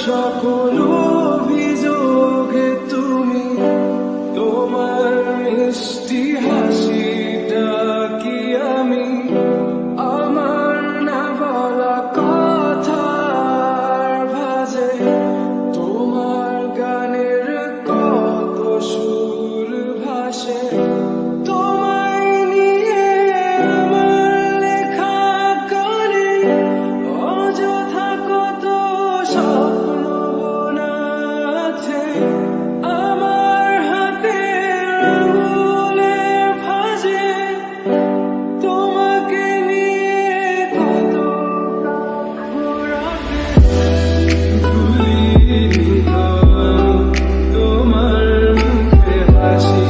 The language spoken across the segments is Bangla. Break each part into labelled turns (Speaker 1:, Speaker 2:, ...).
Speaker 1: সকল অভিযোগে তুমি তোমার মিষ্টি হাসিটা কি আমি আমার না বলা কথার ভাজে তোমার গানের কত সুর ভাসে তোমায় নিয়ে আমার লেখা গানে অযথা কত স্বপ্ন বোনা আছে আমার হাতে আঙুলের ভাঁজে তোমাকে নিয়ে কত ঘোরাবে ভুলিনি তো তোমার মুখে হাসি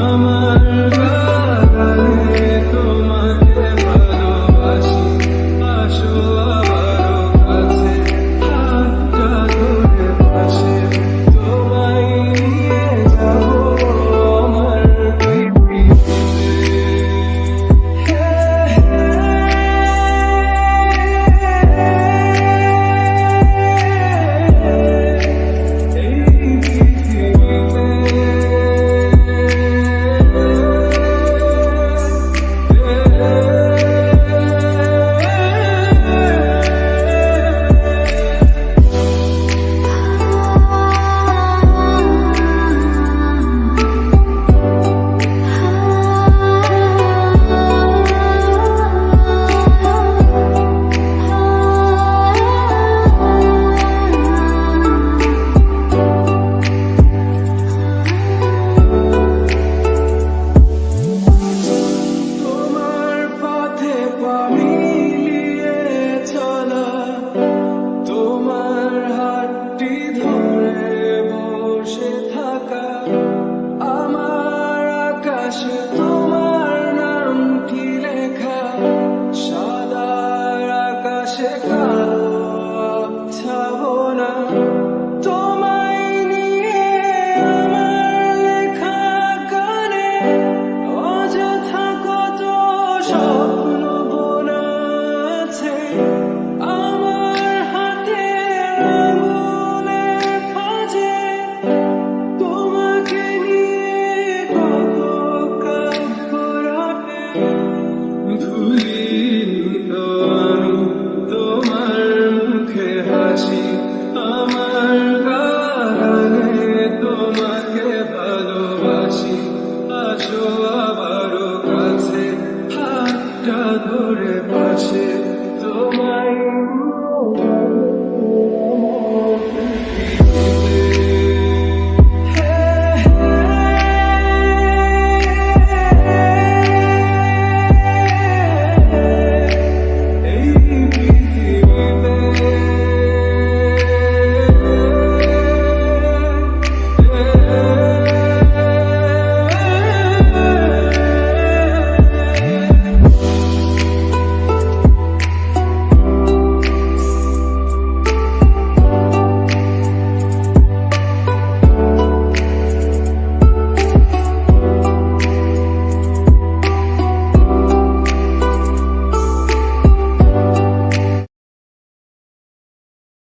Speaker 1: আমার গানে তোমাকে ভালোবাসি আসো আবারও কাছে হাতটা ধরে পাশে তোমায় নিয়ে যাবো আমার তোমার পথে পা মিলিয়ে চলা তোমার হাতটি ধরে বসে থাকা আমার আকাশে তোমার নামটি লেখা সাদার আকাশে কালো আবছাবনা তোমায় নিয়ে আমার লেখা গানে অযথা কত স্বপ্ন বোনা আছে আমার হাতে আঙুলের ভাঁজে তোমাকে নিয়ে কত কাব্য রাতে ভুলিনি তো আমি তোমার মুখে হাসি